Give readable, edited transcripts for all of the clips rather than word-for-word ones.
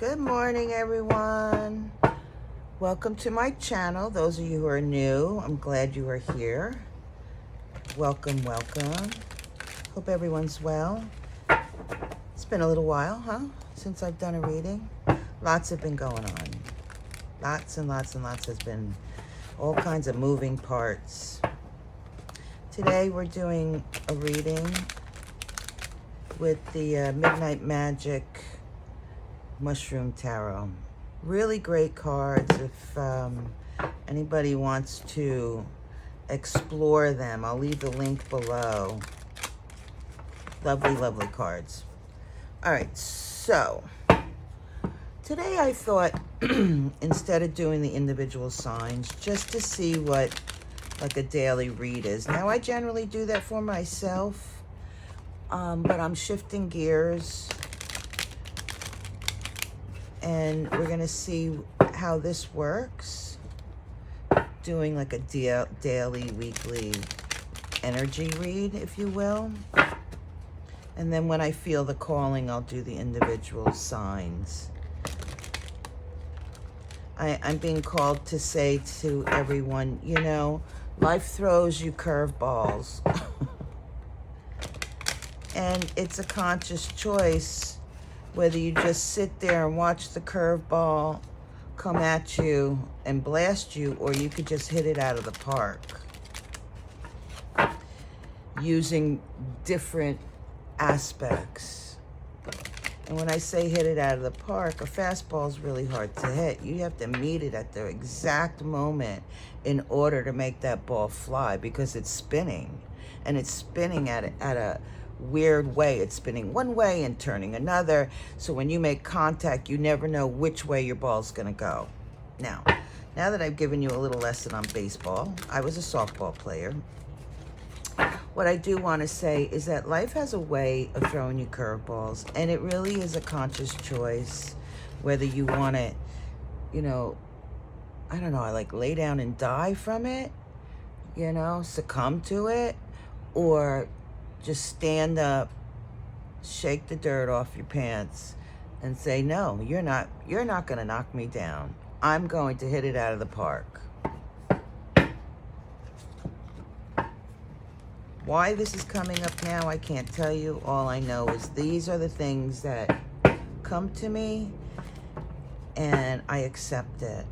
Good morning, everyone. Welcome to my channel. Those of you who are new, I'm glad you are here. Welcome, welcome. Hope everyone's well. It's been a little while, huh? Since I've done a reading. Lots have been going on. Lots and lots and lots has been all kinds of moving parts. Today we're doing a reading with the Midnight Magic Mushroom Tarot. Really great cards if anybody wants to explore them. I'll leave the link below. Lovely, lovely cards. All right, so today I thought instead of doing the individual signs, just to see what like a daily read is. Now I generally do that for myself, but I'm shifting gears. And we're going to see how this works, doing like a daily, weekly energy read, if you will. And then when I feel the calling, I'll do the individual signs. I'm being called to say to everyone, you know, life throws you curveballs. And it's a conscious choice whether you just sit there and watch the curveball come at you and blast you, or you could just hit it out of the park using different aspects. And when I say hit it out of the park, a fastball is really hard to hit. You have to meet it at the exact moment in order to make that ball fly, because it's spinning, and it's spinning at a weird way. It's spinning one way and turning another. So when you make contact, you never know which way your ball's gonna go. Now that I've given you a little lesson on baseball, I was a softball player. What I do want to say is that life has a way of throwing you curveballs, and it really is a conscious choice whether you want to, you know, I don't know, I like lay down and die from it, you know, succumb to it, or just stand up, shake the dirt off your pants, and say, no, you're not going to knock me down. I'm going to hit it out of the park. Why this is coming up now, I can't tell you. All I know is these are the things that come to me, and I accept it.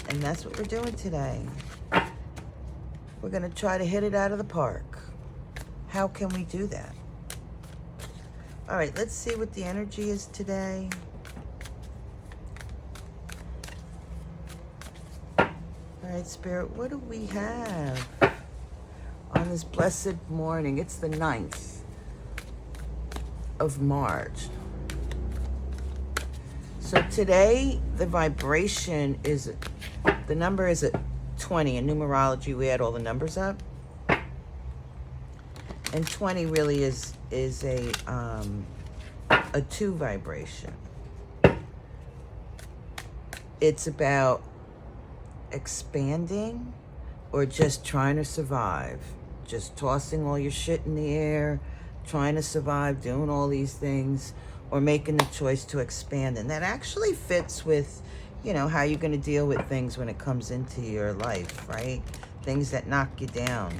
And that's what we're doing today. We're going to try to hit it out of the park. How can we do that? All right, let's see what the energy is today. All right, Spirit, what do we have on this blessed morning? It's the 9th of March. So today, the vibration is, the number is at 20. In numerology, we add all the numbers up. And 20 really is a 2 vibration. It's about expanding or just trying to survive. Just tossing all your shit in the air, trying to survive, doing all these things, or making the choice to expand. And that actually fits with, you know, how you're going to deal with things when it comes into your life, right? Things that knock you down.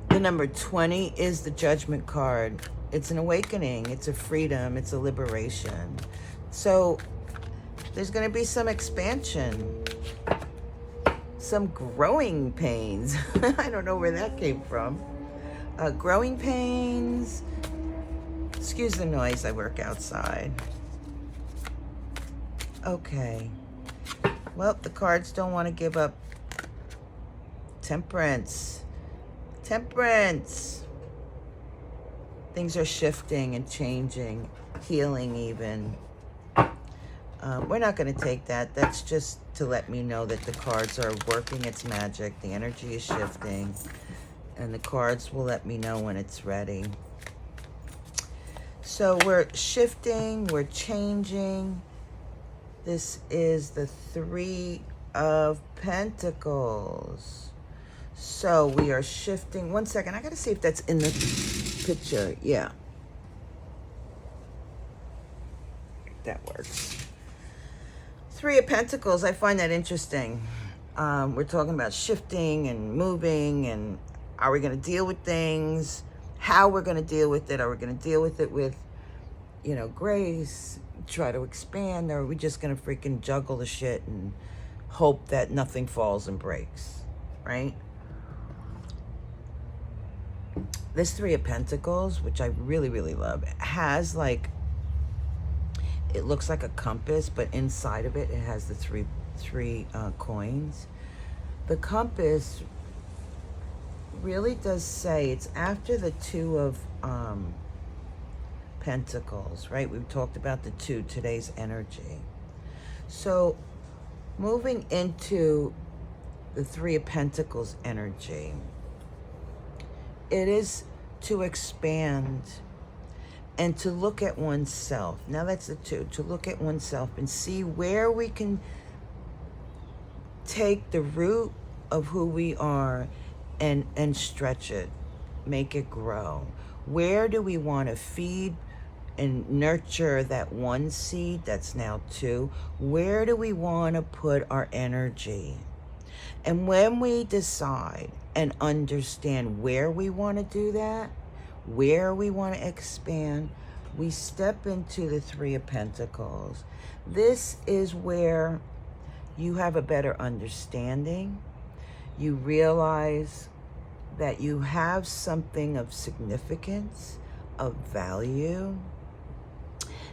The number 20 is the Judgment card. It's an awakening. It's a freedom. It's a liberation. So there's going to be some expansion, some growing pains. I don't know where that came from. Growing pains. Excuse the noise. I work outside. Okay. Well, the cards don't want to give up. Temperance. Temperance. Things are shifting and changing, healing even. We're not going to take that. That's just to let me know that the cards are working its magic. The energy is shifting, and the cards will let me know when it's ready. So we're shifting, we're changing. This is the 3 of Pentacles. So we are shifting. One second, I gotta see if that's in the picture. Yeah. that works. Three of Pentacles, I find that interesting. We're talking about shifting and moving, and are we going to deal with things? How we're going to deal with it? Are we going to deal with it with, grace, try to expand, or are we just going to freaking juggle the shit and hope that nothing falls and breaks, right? This Three of Pentacles, which I really, really love, has like, it looks like a compass, but inside of it, it has the three coins. The compass really does say it's after the Two of Pentacles, right? We've talked about the two, today's energy. So moving into the Three of Pentacles energy, it is to expand and to look at oneself. Now that's the two, to look at oneself and see where we can take the root of who we are and stretch it, make it grow. Where do we want to feed and nurture that one seed that's now two? Where do we want to put our energy? And when we decide and understand where we want to do that, where we want to expand, we step into the Three of Pentacles. This is where you have a better understanding. You realize that you have something of significance, of value.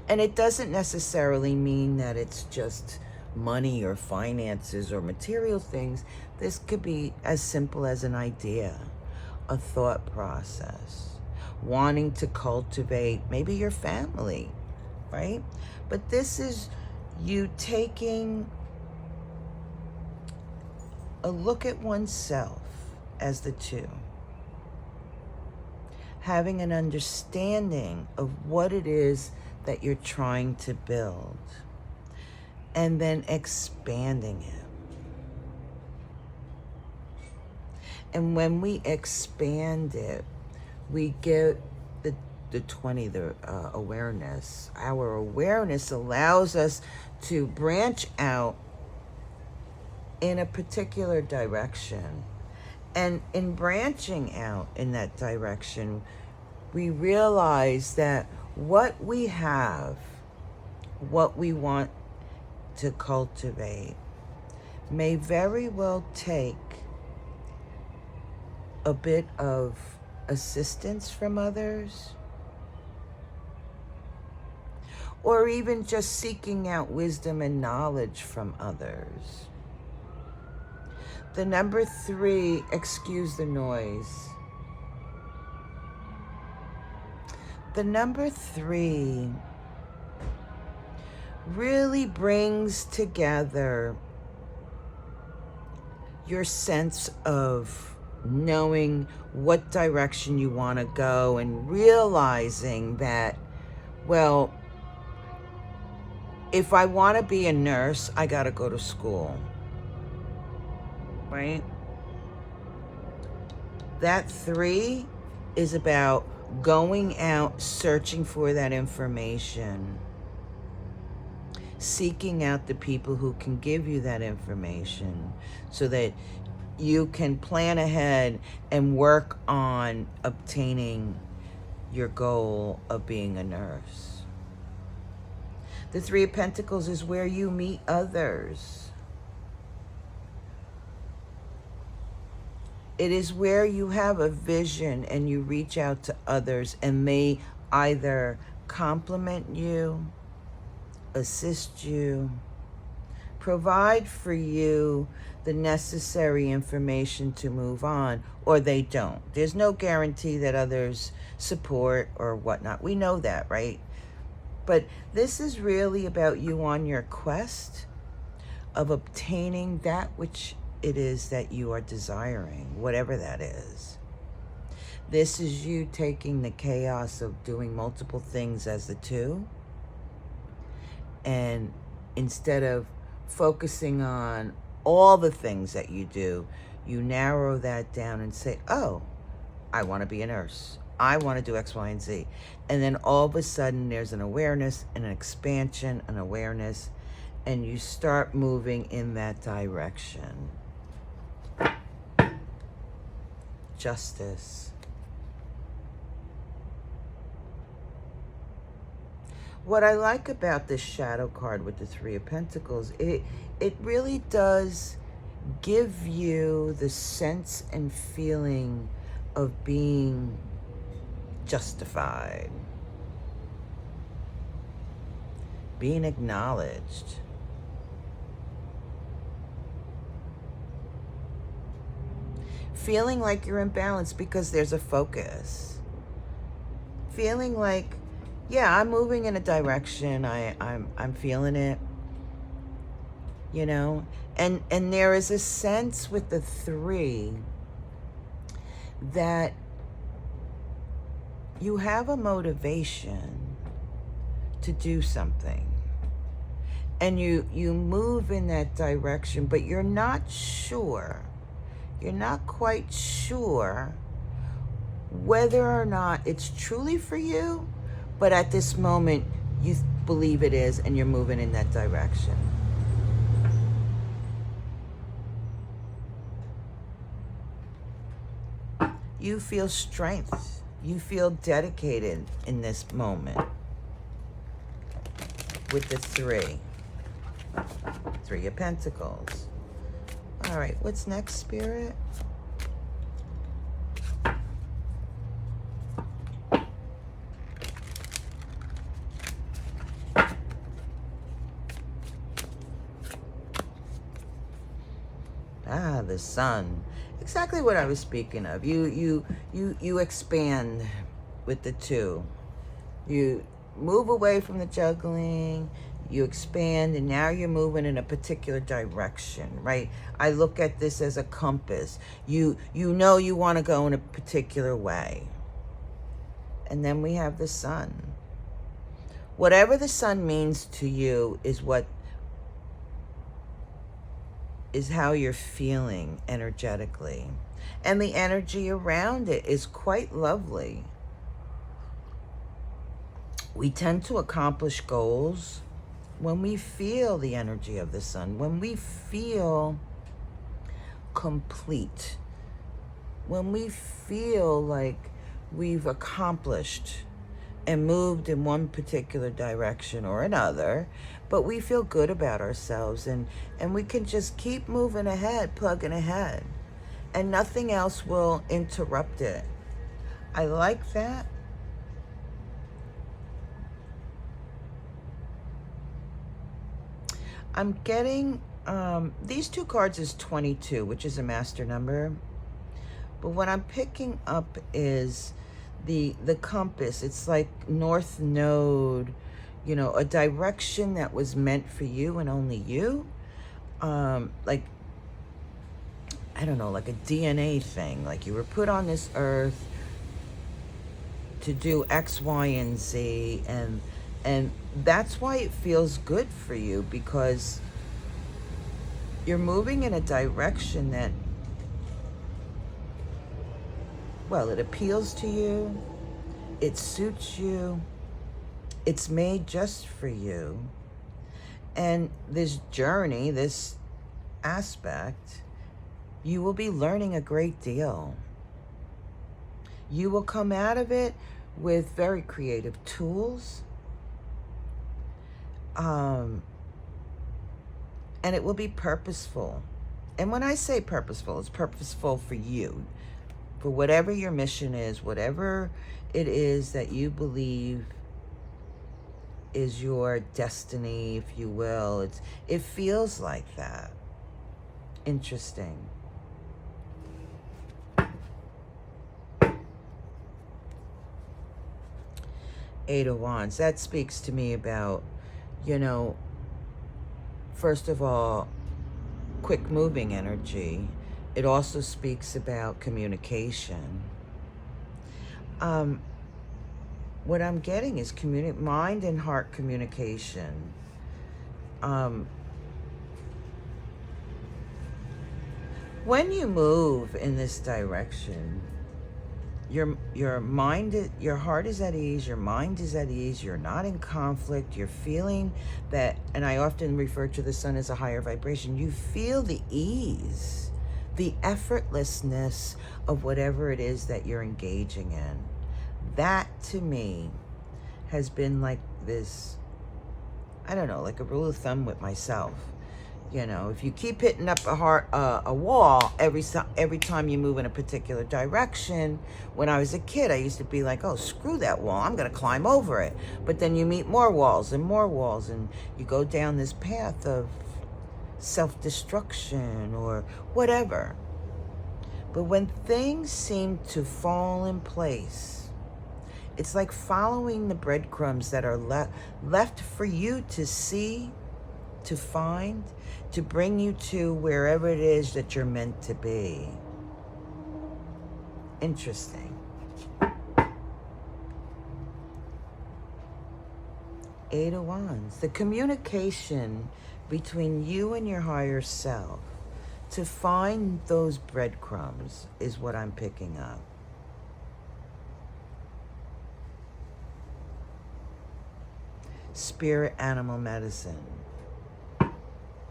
And it doesn't necessarily mean that it's just money or finances or material things. This could be as simple as an idea, a thought process, wanting to cultivate maybe your family, right? But this is you taking a look at oneself as the two, having an understanding of what it is that you're trying to build, and then expanding it. And when we expand it, we get the 20, the awareness. Our awareness allows us to branch out in a particular direction. And in branching out in that direction, we realize that what we have, what we want to cultivate, may very well take a bit of assistance from others, or even just seeking out wisdom and knowledge from others. The number 3, excuse the noise. The number 3 really brings together your sense of knowing what direction you want to go and realizing that, well, if I want to be a nurse, I got to go to school, right? That 3 is about going out, searching for that information, seeking out the people who can give you that information so that you can plan ahead and work on obtaining your goal of being a nurse. The 3 of Pentacles is where you meet others. It is where you have a vision and you reach out to others and they either compliment you, assist you, provide for you the necessary information to move on, or they don't. There's no guarantee that others support or whatnot. We know that, right? But this is really about you on your quest of obtaining that which it is that you are desiring, whatever that is. This is you taking the chaos of doing multiple things as the 2, and instead of focusing on all the things that you do, you narrow that down and say, oh, I want to be a nurse. I want to do X, Y, and Z. And then all of a sudden there's an awareness and an expansion, an awareness, and you start moving in that direction. Justice. What I like about this shadow card with the Three of Pentacles, it really does give you the sense and feeling of being justified, being acknowledged. Feeling like you're in balance because there's a focus. Feeling like, yeah, I'm moving in a direction. I'm feeling it. You know? And there is a sense with the three that you have a motivation to do something. And you move in that direction, but you're not sure. You're not quite sure whether or not it's truly for you, but at this moment you believe it is and you're moving in that direction. You feel strength. You feel dedicated in this moment with the three. Three of Pentacles. All right, what's next, Spirit? Ah, the Sun. Exactly what I was speaking of. You expand with the two. You move away from the juggling, you expand, and now you're moving in a particular direction, right? I look at this as a compass. You know you want to go in a particular way. And then we have the Sun. Whatever the Sun means to you is how you're feeling energetically. And the energy around it is quite lovely. We tend to accomplish goals when we feel the energy of the Sun, when we feel complete, when we feel like we've accomplished and moved in one particular direction or another, but we feel good about ourselves, and we can just keep moving ahead, plugging ahead, and nothing else will interrupt it. I like that. I'm getting, these two cards is 22, which is a master number. But what I'm picking up is the compass. It's like North Node, you know, a direction that was meant for you and only you. Like, I don't know, like a DNA thing. Like you were put on this earth to do X, Y, and Z, and that's why it feels good for you, because you're moving in a direction that, well, it appeals to you, it suits you, it's made just for you. And this journey, this aspect, you will be learning a great deal. You will come out of it with very creative tools. And it will be purposeful. And when I say purposeful, it's purposeful for you. For whatever your mission is, whatever it is that you believe is your destiny, if you will. It feels like that. Interesting. Eight of Wands. That speaks to me about, you know, first of all, quick moving energy. It also speaks about communication. What I'm getting is mind and heart communication. When you move in this direction, your heart is at ease, your mind is at ease, you're not in conflict, you're feeling that, and I often refer to the sun as a higher vibration. You feel the ease, the effortlessness of whatever it is that you're engaging in. That to me has been like this, I don't know, like a rule of thumb with myself. You know, if you keep hitting up a wall every time you move in a particular direction. When I was a kid, I used to be like, oh, screw that wall, I'm going to climb over it. But then you meet more walls, and you go down this path of self-destruction or whatever. But when things seem to fall in place, it's like following the breadcrumbs that are left for you to see, to find, to bring you to wherever it is that you're meant to be. Interesting. Eight of Wands. The communication between you and your higher self to find those breadcrumbs is what I'm picking up. Spirit animal medicine.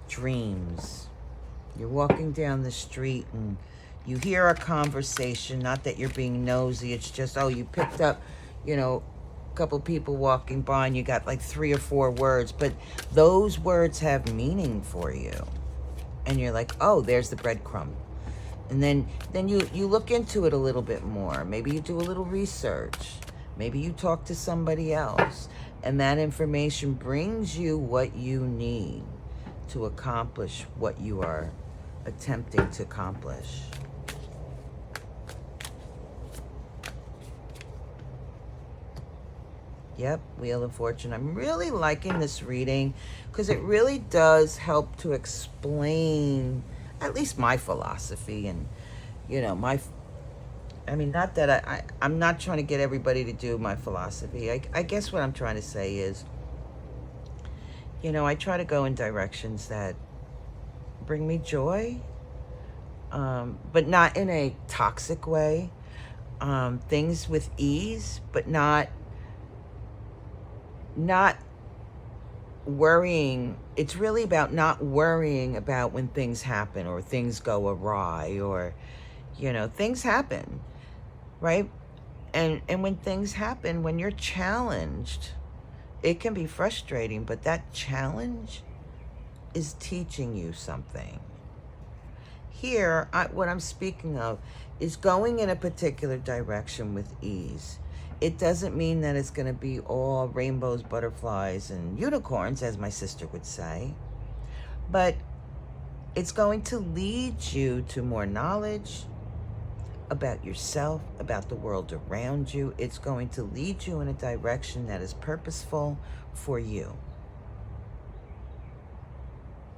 Dreams. You're walking down the street and you hear a conversation, not that you're being nosy, it's just, oh, you picked up, a couple people walking by and you got like 3 or 4 words, but those words have meaning for you. And you're like, oh, there's the breadcrumb. And then you look into it a little bit more. Maybe you do a little research. Maybe you talk to somebody else. And that information brings you what you need to accomplish what you are attempting to accomplish. Yep, Wheel of Fortune. I'm really liking this reading because it really does help to explain at least my philosophy and, not that I'm not trying to get everybody to do my philosophy. I guess what I'm trying to say is, I try to go in directions that bring me joy, but not in a toxic way. Things with ease, but not worrying. It's really about not worrying about when things happen or things go awry or, things happen, right? And when things happen, when you're challenged, it can be frustrating, but that challenge is teaching you something. Here, what I'm speaking of is going in a particular direction with ease. It doesn't mean that it's going to be all rainbows, butterflies, and unicorns, as my sister would say, but it's going to lead you to more knowledge about yourself, about the world around you. It's going to lead you in a direction that is purposeful for you.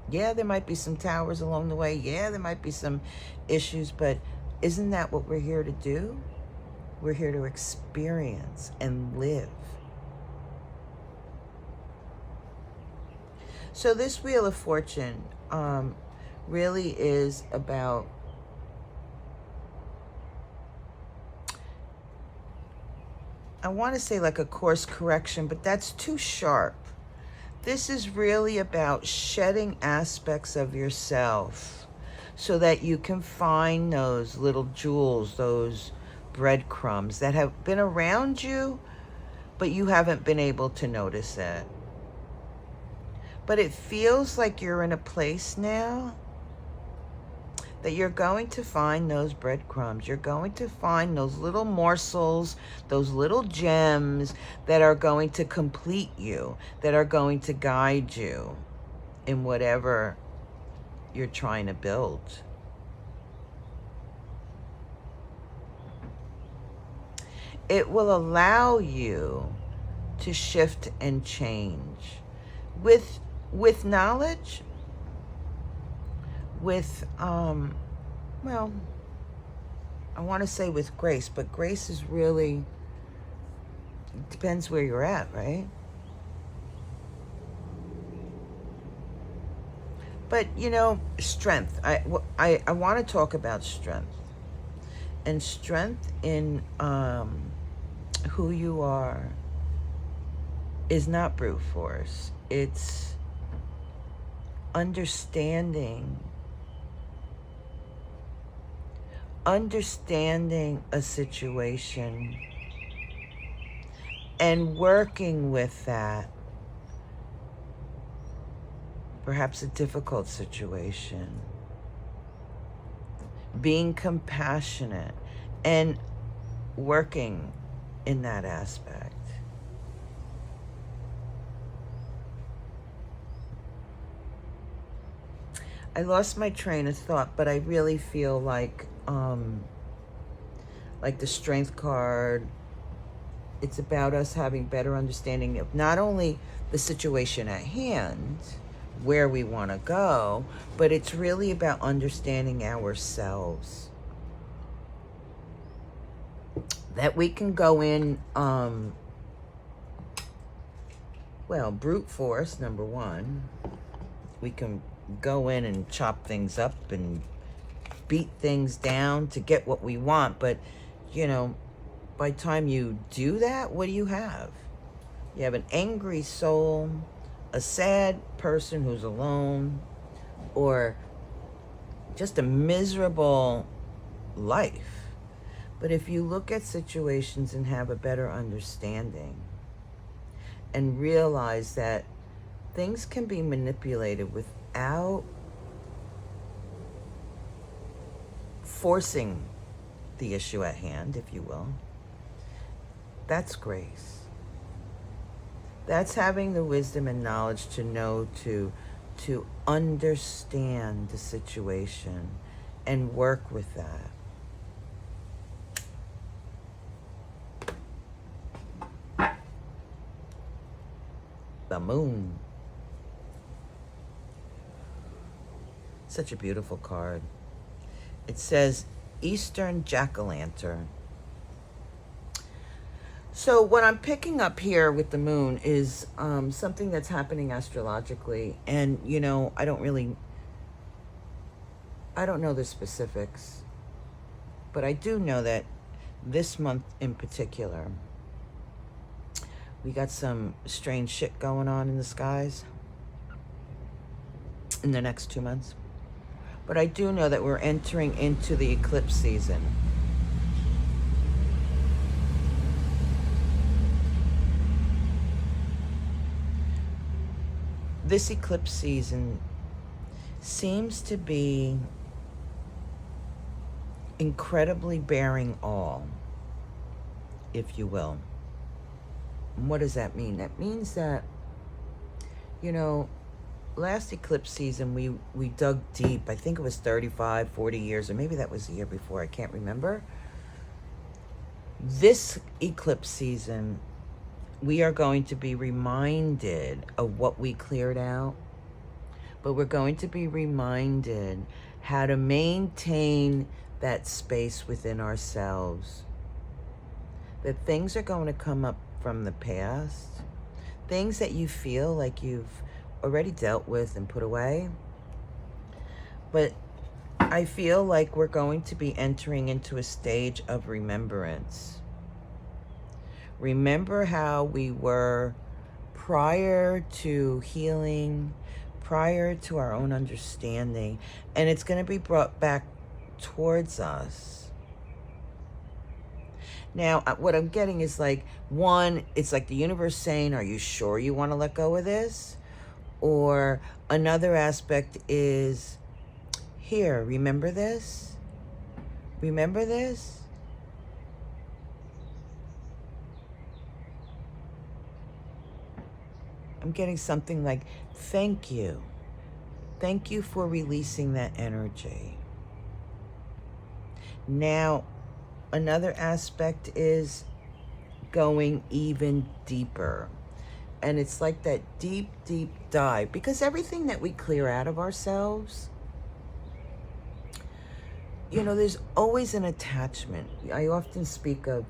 Yeah, there might be some towers along the way. Yeah, there might be some issues, but isn't that what we're here to do? We're here to experience and live. So this Wheel of Fortune really is about I want to say like a course correction, but that's too sharp. This is really about shedding aspects of yourself so that you can find those little jewels, those breadcrumbs that have been around you, but you haven't been able to notice it. But it feels like you're in a place now that you're going to find those breadcrumbs. You're going to find those little morsels, those little gems that are going to complete you, that are going to guide you in whatever you're trying to build. It will allow you to shift and change with knowledge, with, well, I want to say with grace, but grace is really, depends where you're at, right? But, strength. I want to talk about strength. And strength in who you are is not brute force. It's understanding a situation and working with that, perhaps a difficult situation, being compassionate and working in that aspect. I lost my train of thought, but I really feel like the strength card, it's about us having better understanding of not only the situation at hand, where we want to go, but it's really about understanding ourselves. That we can go in, brute force, number one. We can go in and chop things up and beat things down to get what we want, but, you know, by the time you do that, what do you have? You have an angry soul, a sad person who's alone, or just a miserable life. But if you look at situations and have a better understanding and realize that things can be manipulated without forcing the issue at hand, if you will, that's grace. That's having the wisdom and knowledge to know to understand the situation and work with that. The moon. Such a beautiful card. It says Eastern Jack-o'-lantern. So what I'm picking up here with the moon is something that's happening astrologically. And, you know, I don't know the specifics. But I do know that this month in particular, we got some strange shit going on in the skies in the next 2 months. But I do know that we're entering into the eclipse season. This eclipse season seems to be incredibly bearing all, if you will. And what does that mean? That means that, you know, last eclipse season, we dug deep. I think it was 35, 40 years, or maybe that was the year before. I can't remember. This eclipse season, we are going to be reminded of what we cleared out, but we're going to be reminded how to maintain that space within ourselves. That things are going to come up from the past, things that you feel like you've already dealt with and put away. But I feel like we're going to be entering into a stage of remembrance. Remember how we were prior to healing, prior to our own understanding, and it's going to be brought back towards us. Now, what I'm getting is like, one, it's like the universe saying, are you sure you want to let go of this? Or another aspect is, here, remember this? Remember this? I'm getting something like, thank you. Thank you for releasing that energy. Now, another aspect is going even deeper. And it's like that deep, deep dive. Because everything that we clear out of ourselves, you know, there's always an attachment. I often speak of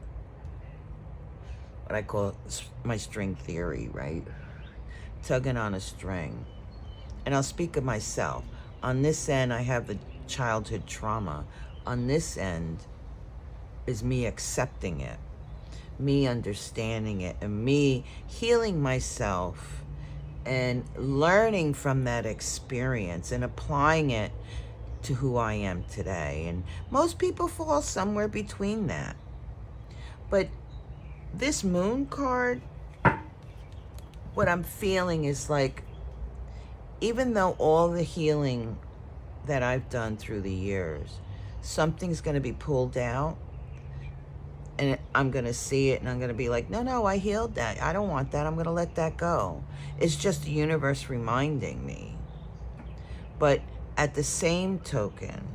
what I call my string theory, right? Tugging on a string. And I'll speak of myself. On this end, I have the childhood trauma. On this end, is me accepting it, me understanding it, and me healing myself and learning from that experience and applying it to who I am today. And most people fall somewhere between that. But this moon card, what I'm feeling is like, even though all the healing that I've done through the years, something's going to be pulled out, and I'm going to see it, and I'm going to be like, no, I healed that. I don't want that. I'm going to let that go. It's just the universe reminding me. But at the same token,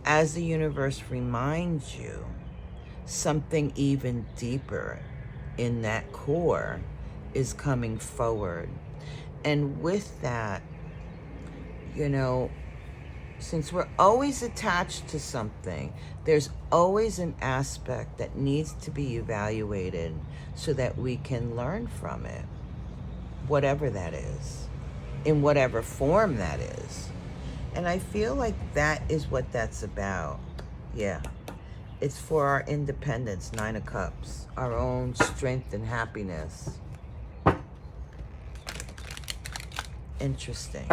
as the universe reminds you, something even deeper in that core is coming forward. And with that, since we're always attached to something, there's always an aspect that needs to be evaluated so that we can learn from it, whatever that is, in whatever form that is. And I feel like that is what that's about. Yeah. It's for our independence, Nine of Cups, our own strength and happiness. Interesting.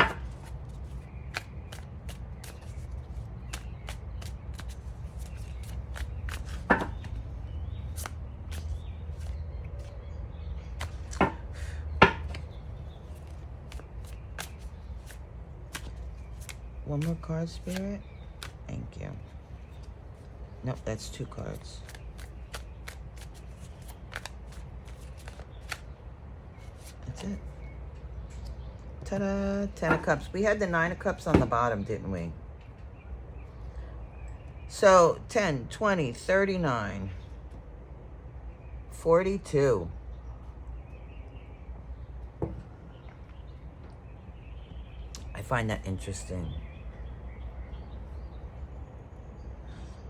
One more card, Spirit. Thank you. Nope, that's 2 cards. That's it. Ta-da! 10 of Cups. We had the 9 of Cups on the bottom, didn't we? So, 10, 20, 39, 42. I find that interesting.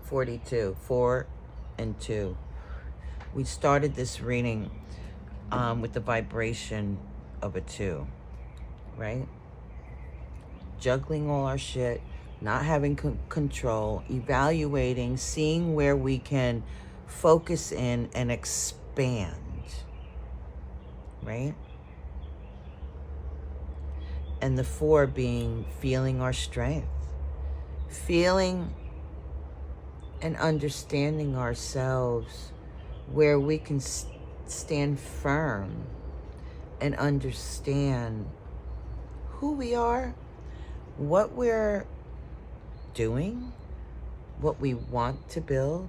42, 4 and 2. We started this reading with the vibration of a 2, right? Juggling all our shit, not having control, evaluating, seeing where we can focus in and expand, right? And the 4 being feeling our strength, feeling and understanding ourselves where we can stand firm and understand who we are, what we're doing, what we want to build,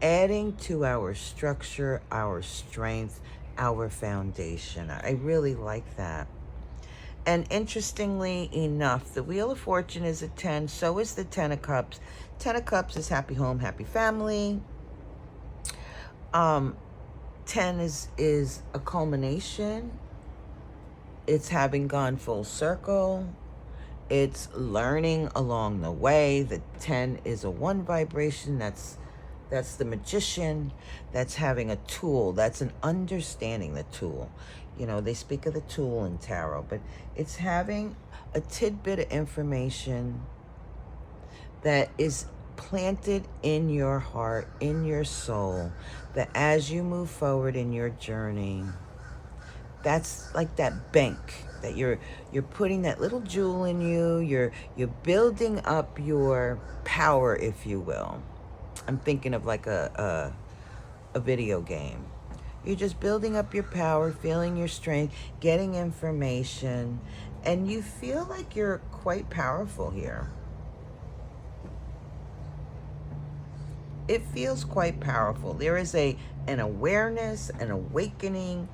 adding to our structure, our strength, our foundation. I really like that. And interestingly enough, the Wheel of Fortune is a 10, so is the 10 of Cups. 10 of Cups is happy home, happy family. 10 is a culmination. It's having gone full circle. It's learning along the way. The 10 is a 1 vibration. That's the magician. That's having a tool. That's an understanding the tool. They speak of the tool in tarot, but it's having a tidbit of information that is planted in your heart, in your soul, that as you move forward in your journey, that's like that bank that you're putting that little jewel in you. You're building up your power, if you will. I'm thinking of like a video game. You're just building up your power, feeling your strength, getting information, and you feel like you're quite powerful here. It feels quite powerful. There is an awareness, an awakening.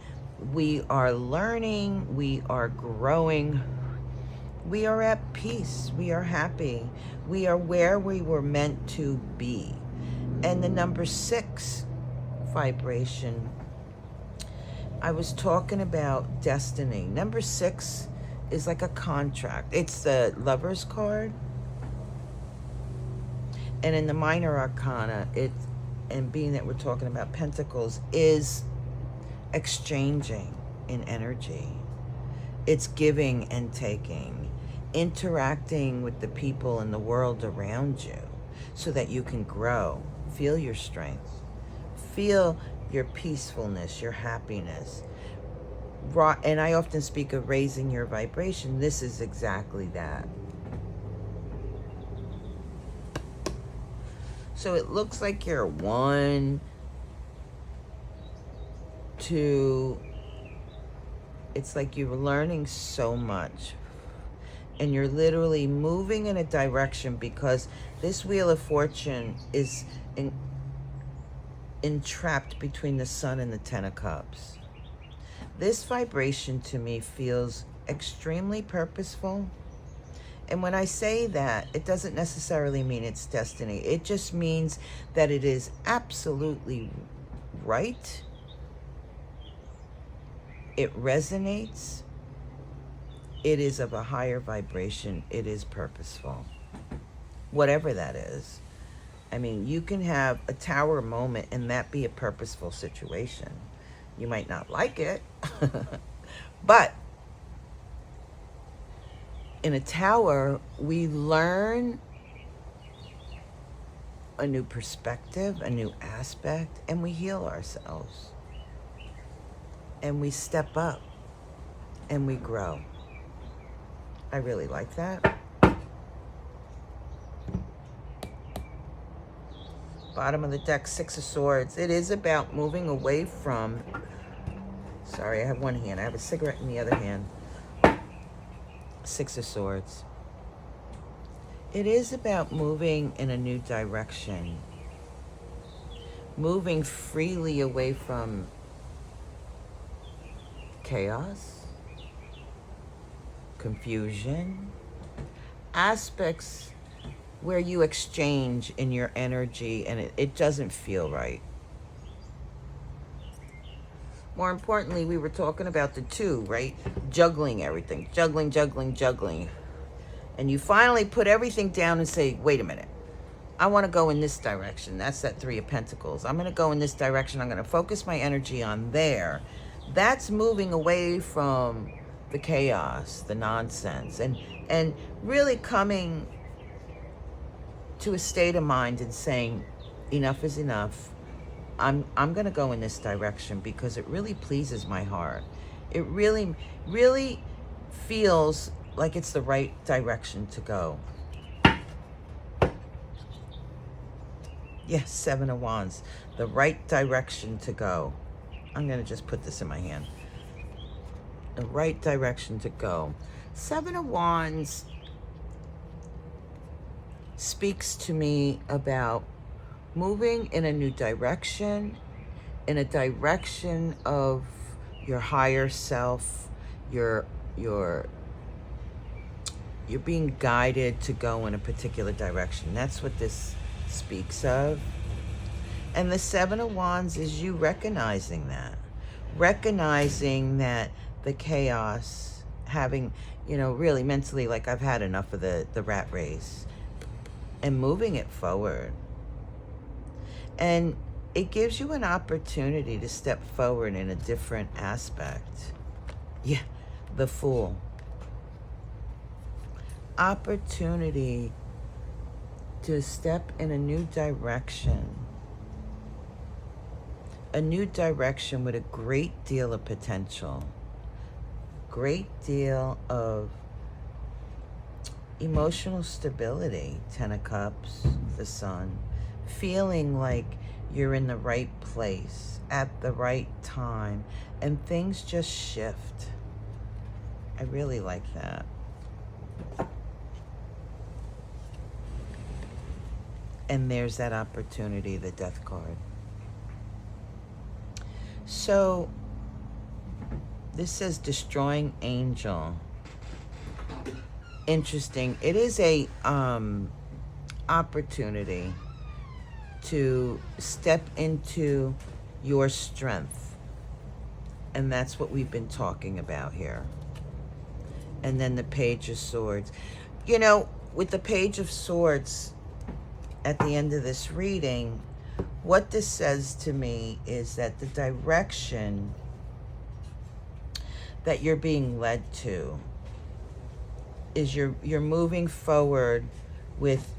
We are learning. We are growing. We are at peace. We are happy. We are where we were meant to be. And the number 6 vibration, I was talking about destiny. Number 6 is like a contract. It's the Lover's card. And in the minor arcana, and being that we're talking about pentacles, is exchanging in energy. It's giving and taking, interacting with the people in the world around you so that you can grow, Feel your strength. Feel your peacefulness, your happiness. And I often speak of raising your vibration. This is exactly that. So it looks like you're 1, 2. It's like you're learning so much. And you're literally moving in a direction, because this Wheel of Fortune is entrapped between the Sun and the Ten of Cups. This vibration to me feels extremely purposeful. And when I say that, it doesn't necessarily mean it's destiny. It just means that it is absolutely right. It resonates. It is of a higher vibration. It is purposeful. Whatever that is. I mean, you can have a tower moment and that be a purposeful situation. You might not like it, but in a tower, we learn a new perspective, a new aspect, and we heal ourselves. And we step up and we grow. I really like that. Bottom of the deck, Six of Swords. It is about moving away from... Sorry, I have one hand. I have a cigarette in the other hand. Six of Swords. It is about moving in a new direction. Moving freely away from chaos, confusion, aspects where you exchange in your energy and it doesn't feel right. More importantly, we were talking about the 2, right? Juggling everything. Juggling, juggling, juggling. And you finally put everything down and say, wait a minute. I want to go in this direction. That's that 3 of Pentacles. I'm going to go in this direction. I'm going to focus my energy on there. That's moving away from the chaos, the nonsense, and really coming to a state of mind and saying, enough is enough. I'm going to go in this direction because it really pleases my heart. It really, really feels like it's the right direction to go. Yes, 7 of Wands. The right direction to go. I'm going to just put this in my hand. The right direction to go. 7 of Wands speaks to me about moving in a new direction, in a direction of your higher self, you're being guided to go in a particular direction. That's what this speaks of. And the 7 of Wands is you recognizing that the chaos, having, really mentally, like, I've had enough of the rat race, and moving it forward. And it gives you an opportunity to step forward in a different aspect. Yeah, the Fool. Opportunity to step in a new direction. A new direction with a great deal of potential. Great deal of emotional stability. 10 of Cups, the Sun. Feeling like you're in the right place at the right time and things just shift. I really like that. And there's that opportunity, the Death card. So this says destroying angel. Interesting. It is a opportunity to step into your strength. And that's what we've been talking about here. And then the Page of Swords. With the Page of Swords, at the end of this reading, what this says to me is that the direction that you're being led to is you're moving forward with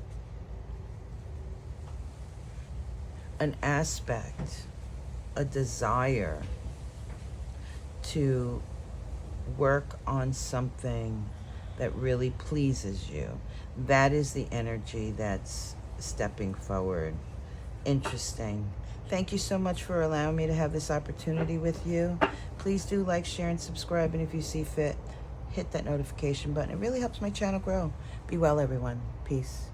an aspect, a desire to work on something that really pleases you. That is the energy that's stepping forward. Interesting. Thank you so much for allowing me to have this opportunity with you. Please do like, share, and subscribe. And if you see fit, hit that notification button. It really helps my channel grow. Be well, everyone. Peace.